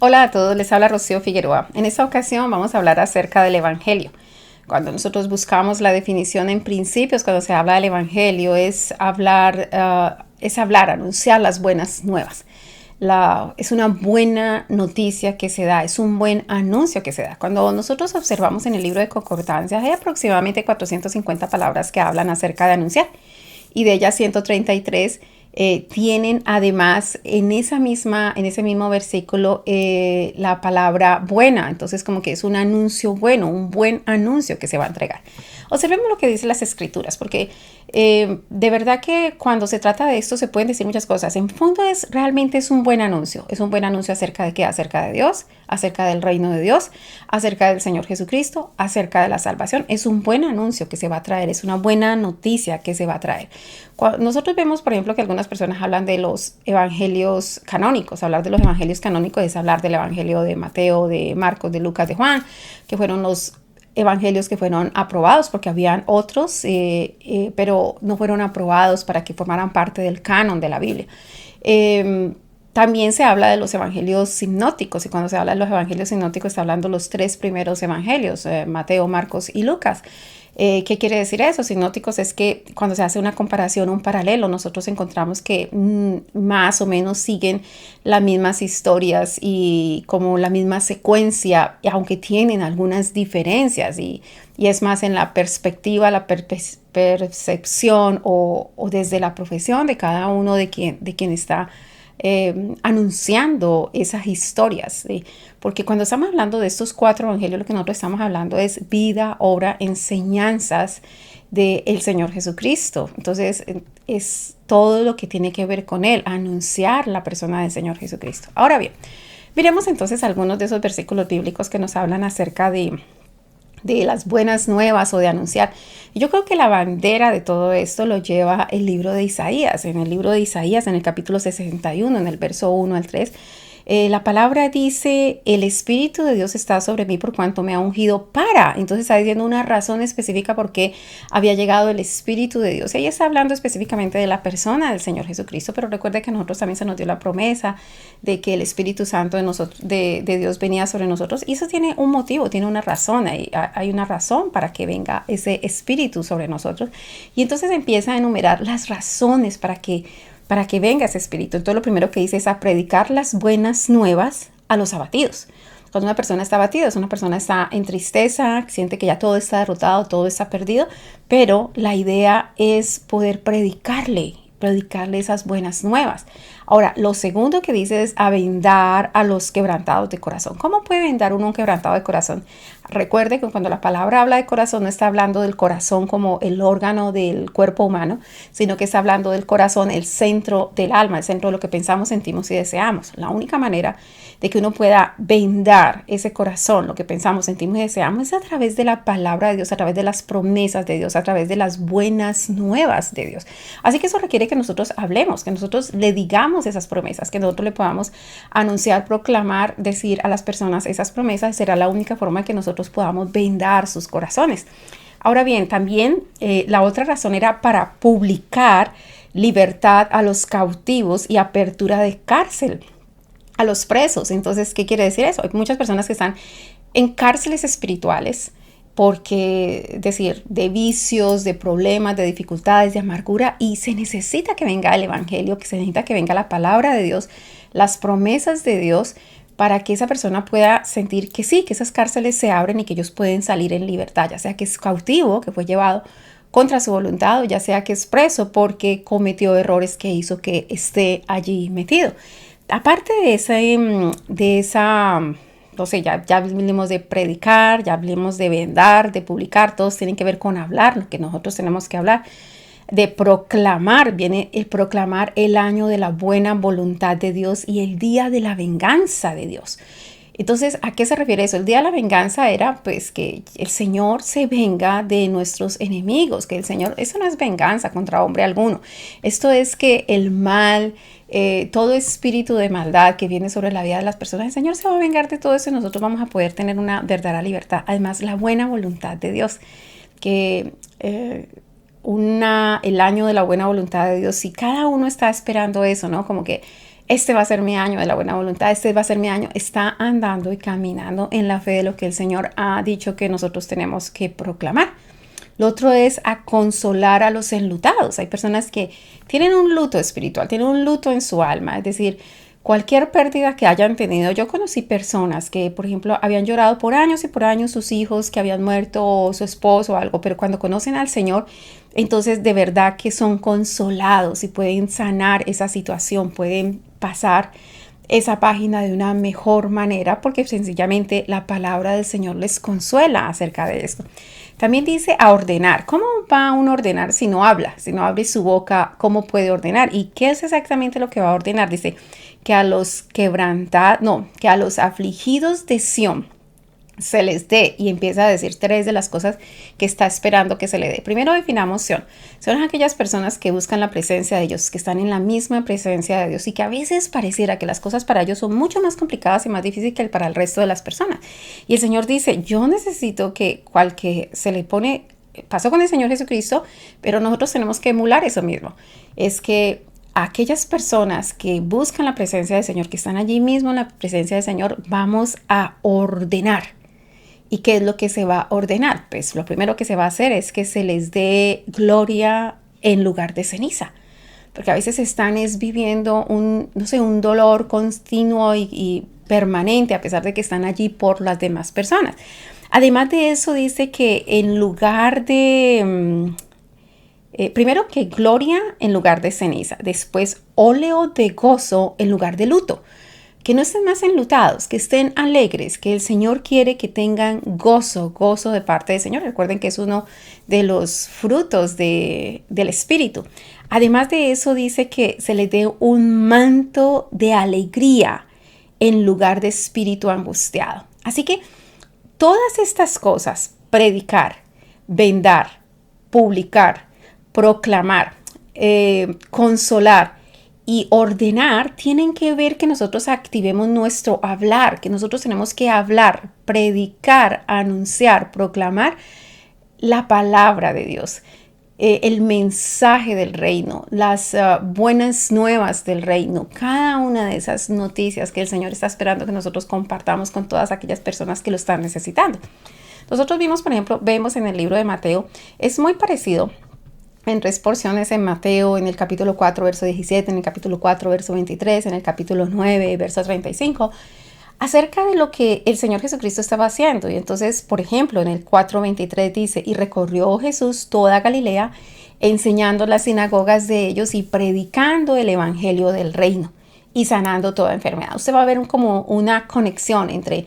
Hola a todos, les habla Rocío Figueroa. En esta ocasión vamos a hablar acerca del Evangelio. Cuando nosotros buscamos la definición en principios, cuando se habla del Evangelio, es hablar, anunciar las buenas nuevas. Es una buena noticia que se da, es un buen anuncio que se da. Cuando nosotros observamos en el libro de Concordancia, hay aproximadamente 450 palabras que hablan acerca de anunciar, y de ellas 133 tienen además en ese mismo versículo la palabra buena. Entonces como que es un anuncio bueno, un buen anuncio que se va a entregar. Observemos lo que dicen las escrituras, porque de verdad que cuando se trata de esto se pueden decir muchas cosas. En fondo realmente es un buen anuncio. Es un buen anuncio acerca de qué, acerca de Dios, acerca del reino de Dios, acerca del Señor Jesucristo, acerca de la salvación. Es un buen anuncio que se va a traer, es una buena noticia que se va a traer. Nosotros vemos, por ejemplo, que algunas personas hablan de los evangelios canónicos. Hablar de los evangelios canónicos es hablar del evangelio de Mateo, de Marcos, de Lucas, de Juan, que fueron los evangelios que fueron aprobados, porque habían otros, pero no fueron aprobados para que formaran parte del canon de la Biblia. También se habla de los evangelios sinópticos, y cuando se habla de los evangelios sinópticos está hablando de los tres primeros evangelios, Mateo, Marcos y Lucas. ¿Qué quiere decir eso? Sinópticos es que cuando se hace una comparación, un paralelo, nosotros encontramos que más o menos siguen las mismas historias y como la misma secuencia, aunque tienen algunas diferencias, y es más en la perspectiva, la percepción o desde la profesión de cada uno de quien está anunciando esas historias, ¿sí? Porque cuando estamos hablando de estos cuatro evangelios, lo que nosotros estamos hablando es vida, obra, enseñanzas del Señor Jesucristo. Entonces es todo lo que tiene que ver con Él, anunciar la persona del Señor Jesucristo. Ahora bien, miremos entonces algunos de esos versículos bíblicos que nos hablan acerca de las buenas nuevas o de anunciar. Yo creo que la bandera de todo esto lo lleva el libro de Isaías. En el libro de Isaías, en el capítulo 61, en el verso 1 al 3, la palabra dice: el Espíritu de Dios está sobre mí por cuanto me ha ungido para. Entonces está diciendo una razón específica por qué había llegado el Espíritu de Dios. Ella está hablando específicamente de la persona del Señor Jesucristo, pero recuerde que a nosotros también se nos dio la promesa de que el Espíritu Santo de Dios venía sobre nosotros. Y eso tiene un motivo, tiene una razón. Hay una razón para que venga ese Espíritu sobre nosotros. Y entonces empieza a enumerar las razones para que venga ese Espíritu. Entonces lo primero que dice es a predicar las buenas nuevas a los abatidos. Cuando una persona está abatida, una persona está en tristeza, siente que ya todo está derrotado, todo está perdido, pero la idea es poder predicarle esas buenas nuevas. Ahora, lo segundo que dice es a vendar a los quebrantados de corazón. ¿Cómo puede vendar uno un quebrantado de corazón? Recuerde que cuando la palabra habla de corazón no está hablando del corazón como el órgano del cuerpo humano, sino que está hablando del corazón, el centro del alma, el centro de lo que pensamos, sentimos y deseamos. La única manera de que uno pueda vendar ese corazón, lo que pensamos, sentimos y deseamos, es a través de la palabra de Dios, a través de las promesas de Dios, a través de las buenas nuevas de Dios. Así que eso requiere que nosotros hablemos, que nosotros le digamos esas promesas, que nosotros le podamos anunciar, proclamar, decir a las personas esas promesas. Será la única forma que nosotros podamos vendar sus corazones. Ahora bien, también la otra razón era para publicar libertad a los cautivos y apertura de cárcel a los presos. Entonces, ¿qué quiere decir eso? Hay muchas personas que están en cárceles espirituales porque, decir, de vicios, de problemas, de dificultades, de amargura, y se necesita que venga el Evangelio, que se necesita que venga la palabra de Dios, las promesas de Dios, para que esa persona pueda sentir que sí, que esas cárceles se abren y que ellos pueden salir en libertad, ya sea que es cautivo, que fue llevado contra su voluntad, o ya sea que es preso porque cometió errores que hizo que esté allí metido. Aparte de esa, no sé, ya hablemos de predicar, ya hablemos de vendar, de publicar, todos tienen que ver con hablar, lo que nosotros tenemos que hablar, de proclamar, viene el proclamar el año de la buena voluntad de Dios y el día de la venganza de Dios. Entonces, ¿a qué se refiere eso? El día de la venganza era pues que el Señor se venga de nuestros enemigos, que el Señor, eso no es venganza contra hombre alguno, esto es que el mal, todo espíritu de maldad que viene sobre la vida de las personas, el Señor se va a vengar de todo eso y nosotros vamos a poder tener una verdadera libertad. Además, la buena voluntad de Dios, que el año de la buena voluntad de Dios, si cada uno está esperando eso, ¿no? Como que este va a ser mi año de la buena voluntad, este va a ser mi año, está andando y caminando en la fe de lo que el Señor ha dicho que nosotros tenemos que proclamar. Lo otro es a consolar a los enlutados. Hay personas que tienen un luto espiritual, tienen un luto en su alma, es decir, cualquier pérdida que hayan tenido. Yo conocí personas que, por ejemplo, habían llorado por años y por años sus hijos que habían muerto o su esposo o algo, pero cuando conocen al Señor, entonces de verdad que son consolados y pueden sanar esa situación, pueden pasar esa página de una mejor manera porque sencillamente la palabra del Señor les consuela acerca de esto. También dice a ordenar. ¿Cómo va uno a ordenar si no habla? Si no abre su boca, ¿cómo puede ordenar? ¿Y qué es exactamente lo que va a ordenar? Dice que a los que a los afligidos de Sión se les dé, y empieza a decir tres de las cosas que está esperando que se le dé. Primero definamos Sión. Son aquellas personas que buscan la presencia de Dios, que están en la misma presencia de Dios y que a veces pareciera que las cosas para ellos son mucho más complicadas y más difíciles que para el resto de las personas. Y el Señor dice, yo necesito que se le pone, pasó con el Señor Jesucristo, pero nosotros tenemos que emular eso mismo. Es que aquellas personas que buscan la presencia del Señor, que están allí mismo en la presencia del Señor, vamos a ordenar. ¿Y qué es lo que se va a ordenar? Pues lo primero que se va a hacer es que se les dé gloria en lugar de ceniza. Porque a veces están viviendo un dolor continuo y permanente a pesar de que están allí por las demás personas. Además de eso dice que en lugar de... primero que gloria en lugar de ceniza. Después óleo de gozo en lugar de luto. Que no estén más enlutados, que estén alegres, que el Señor quiere que tengan gozo de parte del Señor. Recuerden que es uno de los frutos del Espíritu. Además de eso dice que se les dé un manto de alegría en lugar de espíritu angustiado. Así que todas estas cosas, predicar, vendar, publicar, proclamar, consolar, y ordenar tienen que ver que nosotros activemos nuestro hablar, que nosotros tenemos que hablar, predicar, anunciar, proclamar la palabra de Dios, el mensaje del reino, las buenas nuevas del reino, cada una de esas noticias que el Señor está esperando que nosotros compartamos con todas aquellas personas que lo están necesitando. Nosotros vemos en el libro de Mateo, es muy parecido en tres porciones en Mateo, en el capítulo 4, verso 17, en el capítulo 4, verso 23, en el capítulo 9, verso 35, acerca de lo que el Señor Jesucristo estaba haciendo. Y entonces, por ejemplo, en el 4:23 dice, y recorrió Jesús toda Galilea, enseñando las sinagogas de ellos y predicando el evangelio del reino y sanando toda enfermedad. Usted va a ver como una conexión entre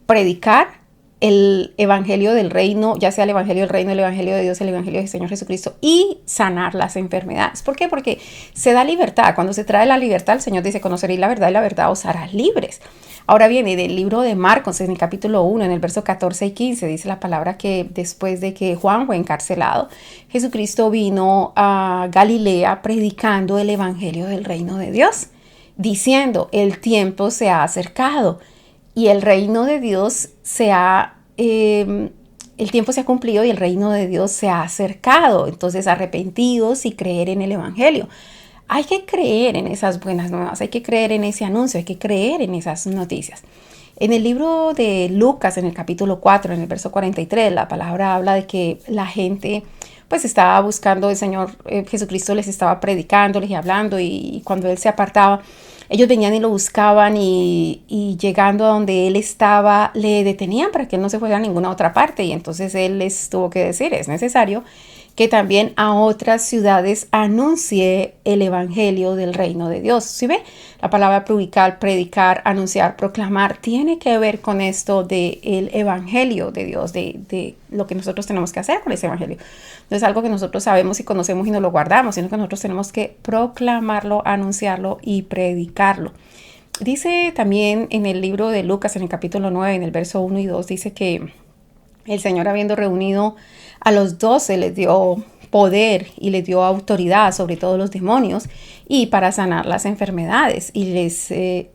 predicar el evangelio del reino, ya sea el evangelio del reino, el evangelio de Dios, el evangelio del Señor Jesucristo, y sanar las enfermedades. ¿Por qué? Porque se da libertad. Cuando se trae la libertad, el Señor dice, conoceréis la verdad y la verdad os hará libres. Ahora viene del libro de Marcos, en el capítulo 1, en el verso 14 y 15, dice la palabra que después de que Juan fue encarcelado, Jesucristo vino a Galilea predicando el evangelio del reino de Dios, diciendo, el tiempo se ha acercado. Y el reino de Dios el tiempo se ha cumplido y el reino de Dios se ha acercado. Entonces, arrepentidos y creer en el evangelio. Hay que creer en esas buenas nuevas, hay que creer en ese anuncio, hay que creer en esas noticias. En el libro de Lucas, en el capítulo 4, en el verso 43, la palabra habla de que la gente pues estaba buscando al Señor Jesucristo, les estaba predicando, les hablando, y cuando Él se apartaba, ellos venían y lo buscaban y llegando a donde Él estaba, le detenían para que Él no se fuera a ninguna otra parte. Y entonces Él les tuvo que decir, es necesario que también a otras ciudades anuncie el evangelio del reino de Dios. ¿Sí ve? La palabra predicar, anunciar, proclamar, tiene que ver con esto del evangelio de Dios, de lo que nosotros tenemos que hacer con ese evangelio. No es algo que nosotros sabemos y conocemos y nos lo guardamos, sino que nosotros tenemos que proclamarlo, anunciarlo y predicarlo. Dice también en el libro de Lucas, en el capítulo 9, en el verso 1 y 2, dice que el Señor, habiendo reunido a los 12, les dio poder y les dio autoridad sobre todos los demonios y para sanar las enfermedades, y les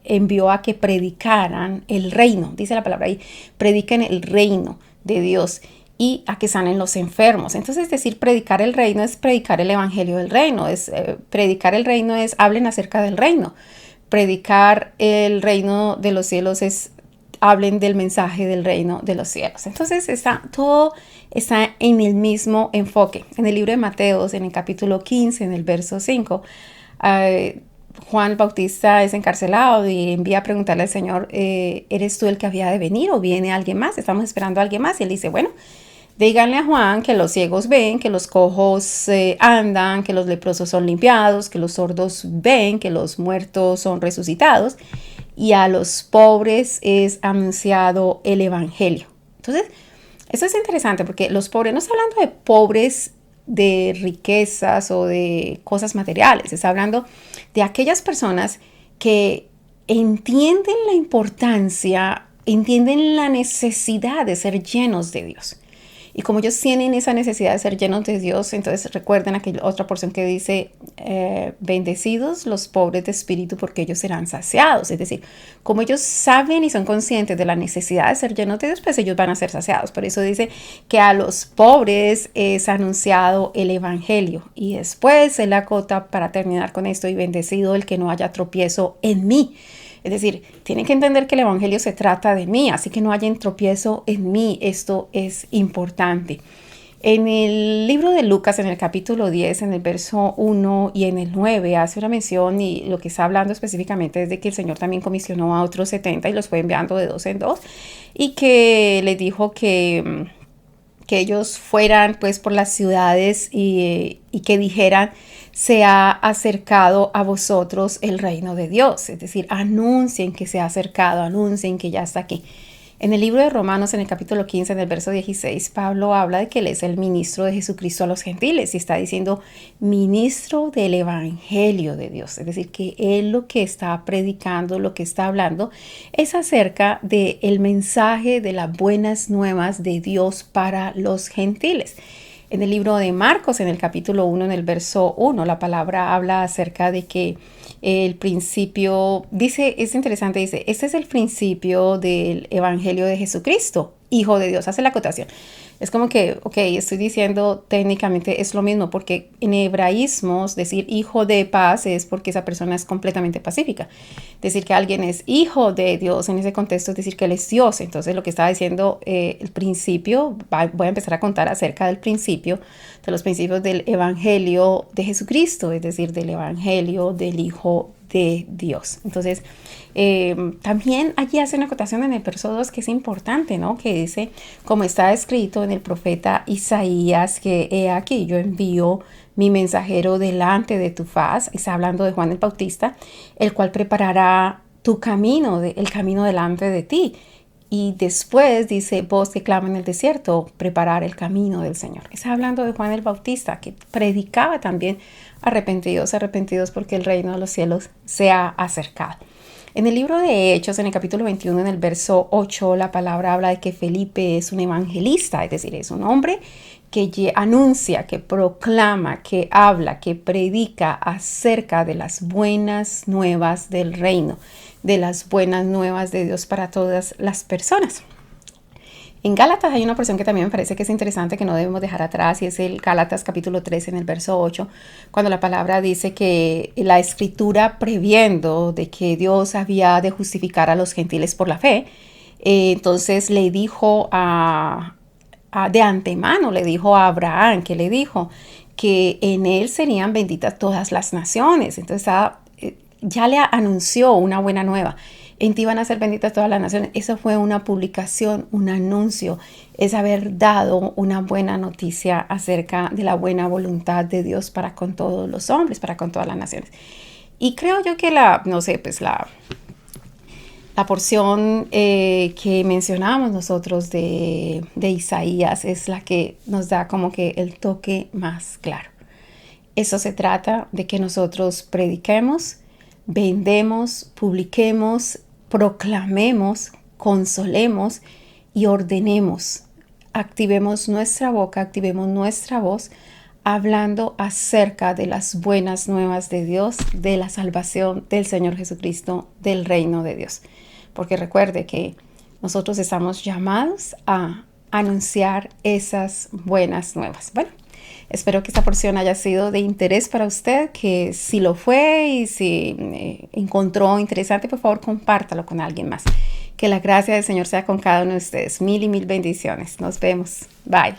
envió a que predicaran el reino. Dice la palabra ahí, prediquen el reino de Dios y a que sanen los enfermos. Entonces, decir predicar el reino es predicar el evangelio del reino, predicar el reino es hablen acerca del reino. predicar el reino de los cielos es hablen del mensaje del reino de los cielos. Entonces todo está en el mismo enfoque. En el libro de Mateos, en el capítulo 15, en el verso 5, Juan el Bautista es encarcelado y envía a preguntarle al Señor, ¿eres tú el que había de venir o viene alguien más? Estamos esperando a alguien más. Y él dice, bueno, díganle a Juan que los ciegos ven, que los cojos andan, que los leprosos son limpiados, que los sordos ven, que los muertos son resucitados y a los pobres es anunciado el evangelio. Entonces, eso es interesante porque los pobres, no está hablando de pobres de riquezas o de cosas materiales, está hablando de aquellas personas que entienden la importancia, entienden la necesidad de ser llenos de Dios. Y como ellos tienen esa necesidad de ser llenos de Dios, entonces recuerden aquella otra porción que dice, bendecidos los pobres de espíritu porque ellos serán saciados. Es decir, como ellos saben y son conscientes de la necesidad de ser llenos de Dios, pues ellos van a ser saciados. Por eso dice que a los pobres es anunciado el evangelio. Y después él acota para terminar con esto, y bendecido el que no haya tropiezo en mí. Es decir, tienen que entender que el evangelio se trata de mí, así que no haya tropiezo en mí. Esto es importante. En el libro de Lucas, en el capítulo 10, en el verso 1 y en el 9, hace una mención, y lo que está hablando específicamente es de que el Señor también comisionó a otros 70 y los fue enviando de 2 en 2, y que les dijo que ellos fueran pues por las ciudades y que dijeran, se ha acercado a vosotros el reino de Dios. Es decir, anuncien que se ha acercado, anuncien que ya está aquí. En el libro de Romanos, en el capítulo 15, en el verso 16, Pablo habla de que él es el ministro de Jesucristo a los gentiles y está diciendo ministro del evangelio de Dios. Es decir, que él lo que está predicando, lo que está hablando es acerca del mensaje de las buenas nuevas de Dios para los gentiles. En el libro de Marcos, en el capítulo 1, en el verso 1, la palabra habla acerca de que el principio, dice, es interesante, dice, este es el principio del evangelio de Jesucristo, Hijo de Dios. Hace la acotación. Es como que, ok, estoy diciendo técnicamente es lo mismo, porque en hebraísmos decir hijo de paz es porque esa persona es completamente pacífica. Decir que alguien es hijo de Dios en ese contexto es decir que él es Dios. Entonces lo que estaba diciendo el principio, voy a empezar a contar acerca del principio, de los principios del evangelio de Jesucristo, es decir, del evangelio del Hijo de Dios. Entonces, también allí hace una acotación en el verso 2 que es importante, ¿no? Que dice, como está escrito en el profeta Isaías, que he aquí, yo envío mi mensajero delante de tu faz. Está hablando de Juan el Bautista, el cual preparará tu camino, el camino delante de ti. Y después dice, voz que clama en el desierto, preparar el camino del Señor. Está hablando de Juan el Bautista, que predicaba también arrepentidos, arrepentidos porque el reino de los cielos se ha acercado. En el libro de Hechos, en el capítulo 21, en el verso 8, la palabra habla de que Felipe es un evangelista, es decir, es un hombre que anuncia, que proclama, que habla, que predica acerca de las buenas nuevas del reino, de las buenas nuevas de Dios para todas las personas. En Gálatas hay una porción que también me parece que es interesante, que no debemos dejar atrás, y es el Gálatas capítulo 3 en el verso 8, cuando la palabra dice que la escritura, previendo de que Dios había de justificar a los gentiles por la fe, entonces le dijo de antemano, le dijo a Abraham, que le dijo que en él serían benditas todas las naciones. Entonces ya le anunció una buena nueva. En ti van a ser benditas todas las naciones. Eso fue una publicación, un anuncio. Es haber dado una buena noticia acerca de la buena voluntad de Dios para con todos los hombres, para con todas las naciones. Y creo yo que la porción que mencionábamos nosotros de Isaías es la que nos da como que el toque más claro. Eso se trata de que nosotros prediquemos, vendemos, publiquemos, proclamemos, consolemos y ordenemos. Activemos nuestra boca, activemos nuestra voz, hablando acerca de las buenas nuevas de Dios, de la salvación del Señor Jesucristo, del reino de Dios. Porque recuerde que nosotros estamos llamados a anunciar esas buenas nuevas. Bueno, Espero que esta porción haya sido de interés para usted, que si lo fue y si encontró interesante, por favor compártalo con alguien más. Que la gracia del Señor sea con cada uno de ustedes. Mil y mil bendiciones. Nos vemos. Bye.